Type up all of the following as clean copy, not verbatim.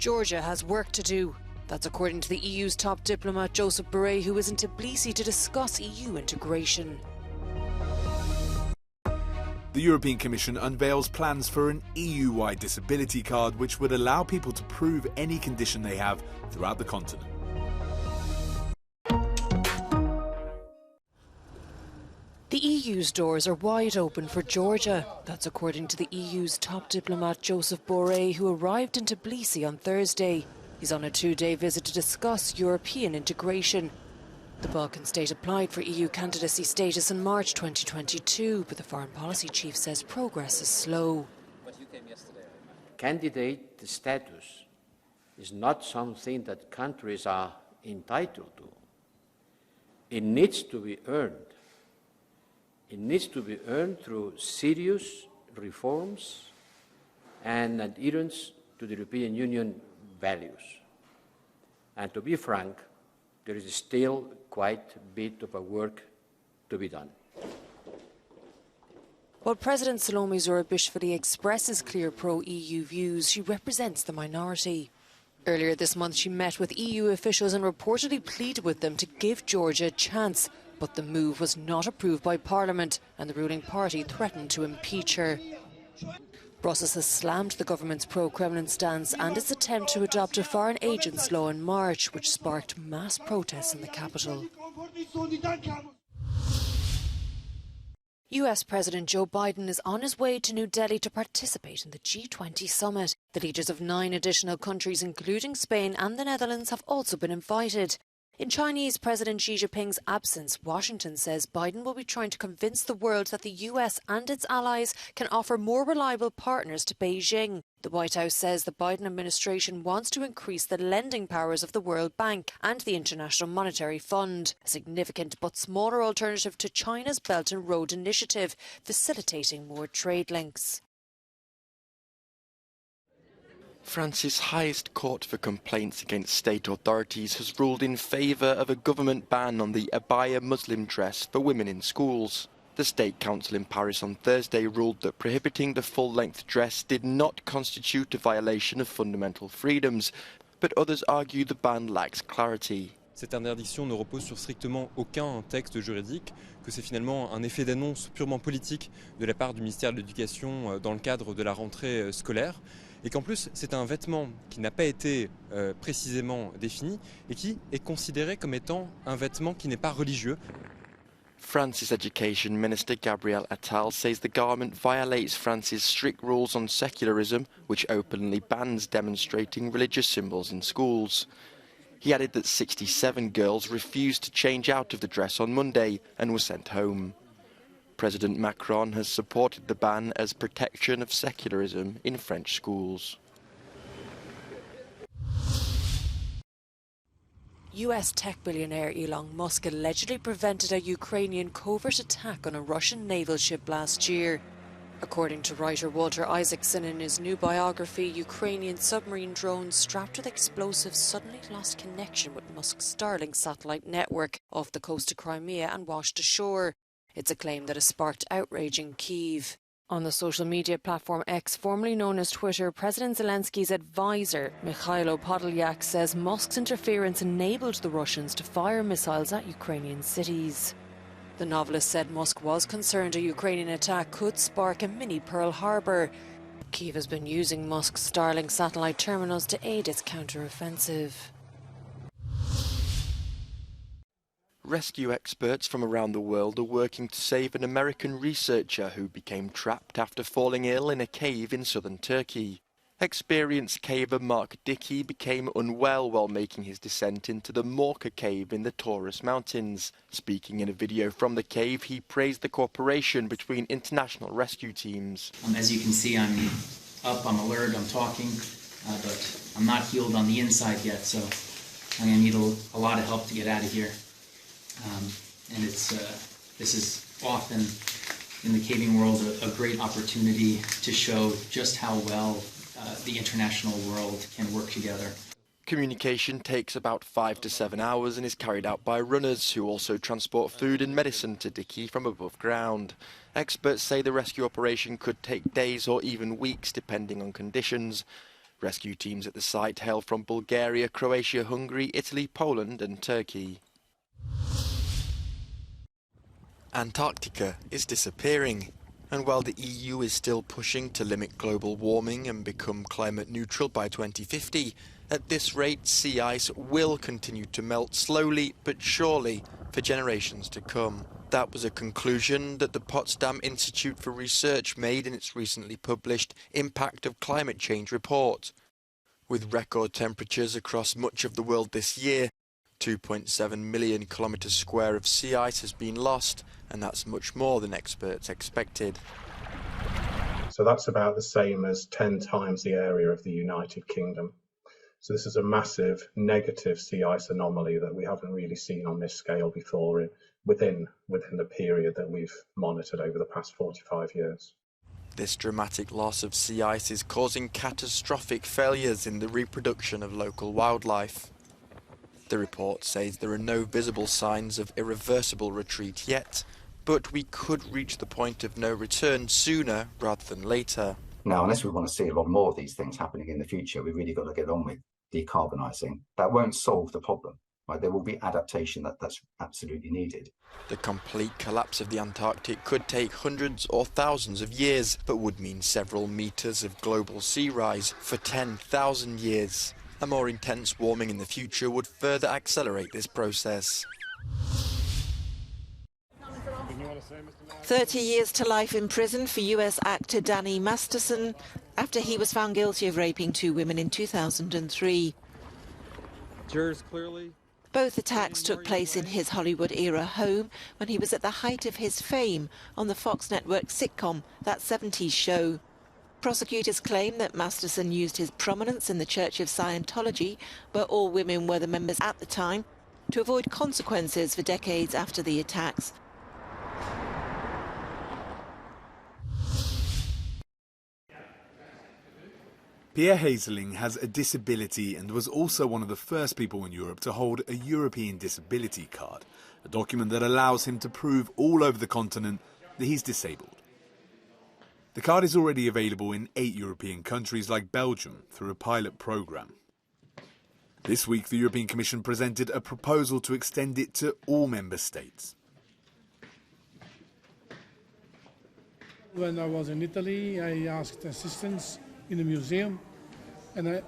Georgia has work to do. That's according to the EU's top diplomat Joseph Borrell, who is in Tbilisi to discuss EU integration. The European Commission unveils plans for an EU-wide disability card which would allow people to prove any condition they have throughout the continent. The EU's doors are wide open for Georgia. That's according to the EU's top diplomat Joseph Borrell, who arrived in Tbilisi on Thursday. He's on a two-day visit to discuss European integration. The Balkan state applied for EU candidacy status in March 2022, but the foreign policy chief says progress is slow. Candidate status is not something that countries are entitled to. It needs to be earned. It needs to be earned through serious reforms and adherence to the European Union values. And to be frank, there is still quite a bit of work to be done. While President Salome Zurabishvili expresses clear pro-EU views, she represents the minority. Earlier this month, she met with EU officials and reportedly pleaded with them to give Georgia a chance. But the move was not approved by Parliament, and the ruling party threatened to impeach her. Brussels has slammed the government's pro-Kremlin stance and its attempt to adopt a foreign agents law in March, which sparked mass protests in the capital. US President Joe Biden is on his way to New Delhi to participate in the G20 summit. The leaders of 9 additional countries, including Spain and the Netherlands, have also been invited. In Chinese President Xi Jinping's absence, Washington says Biden will be trying to convince the world that the US and its allies can offer more reliable partners to Beijing. The White House says the Biden administration wants to increase the lending powers of the World Bank and the International Monetary Fund, a significant but smaller alternative to China's Belt and Road Initiative, facilitating more trade links. France's highest court for complaints against state authorities has ruled in favour of a government ban on the abaya Muslim dress for women in schools. The State Council in Paris on Thursday ruled that prohibiting the full-length dress did not constitute a violation of fundamental freedoms, but others argue the ban lacks clarity. Cette interdiction ne repose sur strictement aucun texte juridique, que c'est finalement un effet d'annonce purement politique de la part du ministère de l'Éducation dans le cadre de la rentrée scolaire. Et qu'en plus, c'est un vêtement qui n'a pas été précisément défini et qui est considéré comme étant un vêtement qui n'est pas religieux. France's Education Minister Gabriel Attal says the government violates France's strict rules on secularism, which openly bans demonstrating religious symbols in schools. He added that 67 girls refused to change out of the dress on Monday and were sent home. President Macron has supported the ban as protection of secularism in French schools. US tech billionaire Elon Musk allegedly prevented a Ukrainian covert attack on a Russian naval ship last year. According to writer Walter Isaacson in his new biography, Ukrainian submarine drones strapped with explosives suddenly lost connection with Musk's Starlink satellite network off the coast of Crimea and washed ashore. It's a claim that has sparked outrage in Kyiv. On the social media platform X, formerly known as Twitter, President Zelensky's advisor, Mikhailo Podolyak, says Musk's interference enabled the Russians to fire missiles at Ukrainian cities. The novelist said Musk was concerned a Ukrainian attack could spark a mini Pearl Harbor. Kyiv has been using Musk's Starlink satellite terminals to aid its counter-offensive. Rescue experts from around the world are working to save an American researcher who became trapped after falling ill in a cave in southern Turkey. Experienced caver Mark Dickey became unwell while making his descent into the Morka cave in the Taurus Mountains. Speaking in a video from the cave, he praised the cooperation between international rescue teams. As you can see, I'm up, I'm alert, I'm talking, but I'm not healed on the inside yet, so I'm going to need a lot of help to get out of here. And this is often in the caving world a great opportunity to show just how well the international world can work together. Communication takes about 5 to 7 hours and is carried out by runners who also transport food and medicine to Dickey from above ground. Experts say the rescue operation could take days or even weeks depending on conditions. Rescue teams at the site hail from Bulgaria, Croatia, Hungary, Italy, Poland and Turkey. Antarctica is disappearing, and while the EU is still pushing to limit global warming and become climate neutral by 2050, at this rate sea ice will continue to melt slowly but surely for generations to come. That was a conclusion that the Potsdam Institute for Research made in its recently published Impact of Climate Change report. With record temperatures across much of the world this year, 2.7 million kilometres square of sea ice has been lost, and that's much more than experts expected. So that's about the same as 10 times the area of the United Kingdom. So this is a massive negative sea ice anomaly that we haven't really seen on this scale before within the period that we've monitored over the past 45 years. This dramatic loss of sea ice is causing catastrophic failures in the reproduction of local wildlife. The report says there are no visible signs of irreversible retreat yet, but we could reach the point of no return sooner rather than later. Now, unless we want to see a lot more of these things happening in the future, we've really got to get on with decarbonising. That won't solve the problem. Right? There will be adaptation that's absolutely needed. The complete collapse of the Antarctic could take hundreds or thousands of years, but would mean several metres of global sea rise for 10,000 years. A more intense warming in the future would further accelerate this process. 30 years to life in prison for US actor Danny Masterson after he was found guilty of raping 2 women in 2003. Jurors clearly. Both attacks took place in his Hollywood-era home when he was at the height of his fame on the Fox network sitcom That 70s Show. Prosecutors claim that Masterson used his prominence in the Church of Scientology, where all women were the members at the time, to avoid consequences for decades after the attacks. Pierre Hazeling has a disability and was also one of the first people in Europe to hold a European disability card, a document that allows him to prove all over the continent that he's disabled. The card is already available in 8 European countries like Belgium through a pilot programme. This week the European Commission presented a proposal to extend it to all member states. When I was in Italy, I asked assistance in a museum, and a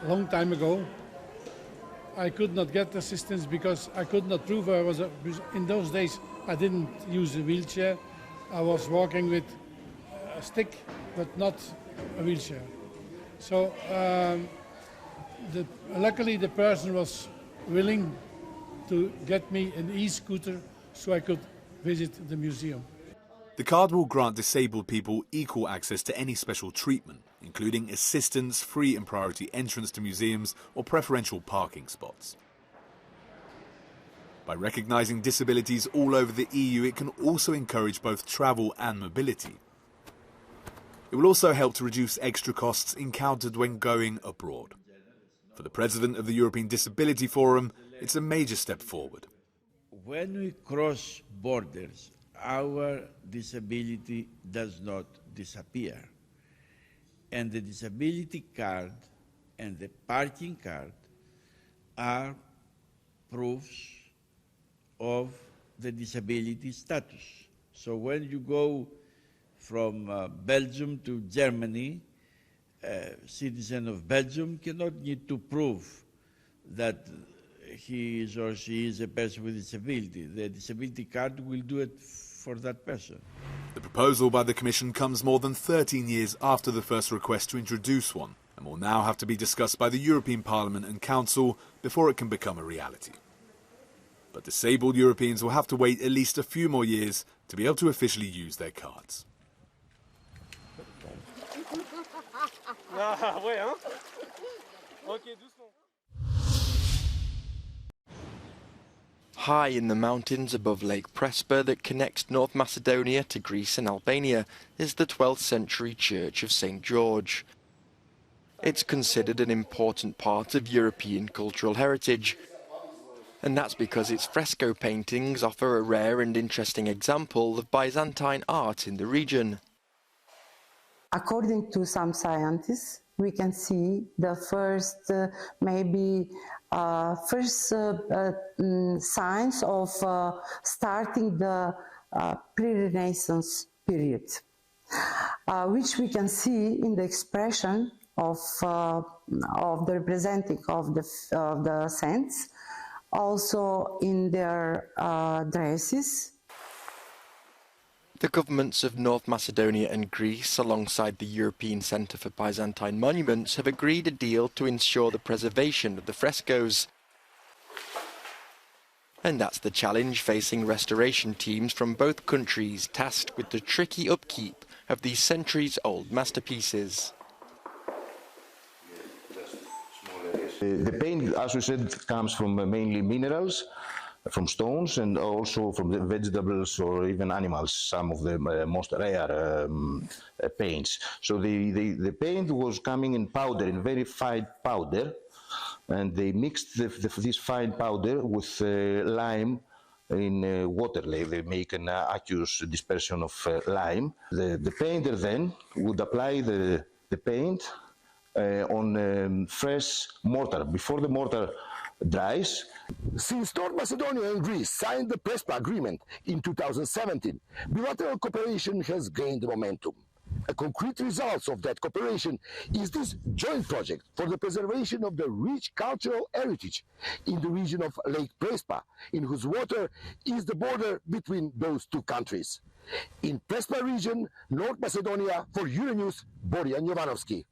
long time ago I could not get assistance because I could not prove I was in those days I didn't use a wheelchair. I was walking with a stick but not a wheelchair. So luckily the person was willing to get me an e-scooter so I could visit the museum. The card will grant disabled people equal access to any special treatment, including assistance, free and priority entrance to museums or preferential parking spots. By recognising disabilities all over the EU, it can also encourage both travel and mobility. It will also help to reduce extra costs encountered when going abroad. For the president of the European Disability Forum, it's a major step forward. When we cross borders, our disability does not disappear. And the disability card and the parking card are proofs of the disability status. So when you go from Belgium to Germany, a citizen of Belgium cannot need to prove that he is or she is a person with disability. The disability card will do it for that person. The proposal by the Commission comes more than 13 years after the first request to introduce one, and will now have to be discussed by the European Parliament and Council before it can become a reality. But disabled Europeans will have to wait at least a few more years to be able to officially use their cards. High in the mountains above Lake Prespa that connects North Macedonia to Greece and Albania is the 12th century Church of St. George. It's considered an important part of European cultural heritage, and that's because its fresco paintings offer a rare and interesting example of Byzantine art in the region. According to some scientists, we can see the first, signs of starting the pre-Renaissance period, which we can see in the expression of the representing of the saints, also in their dresses. The governments of North Macedonia and Greece, alongside the European Centre for Byzantine Monuments, have agreed a deal to ensure the preservation of the frescoes. And that's the challenge facing restoration teams from both countries, tasked with the tricky upkeep of these centuries-old masterpieces. The paint, as we said, comes from mainly minerals, from stones, and also from the vegetables or even animals, some of the most rare paints. So the paint was coming in powder, in very fine powder, and they mixed this fine powder with lime in water. They make an aqueous dispersion of lime. The painter then would apply the paint on fresh mortar before the mortar dries. Since North Macedonia and Greece signed the Prespa Agreement in 2017, bilateral cooperation has gained momentum. A concrete result of that cooperation is this joint project for the preservation of the rich cultural heritage in the region of Lake Prespa, in whose water is the border between those two countries. In Prespa region, North Macedonia, for Euronews, Borjan Jovanovski.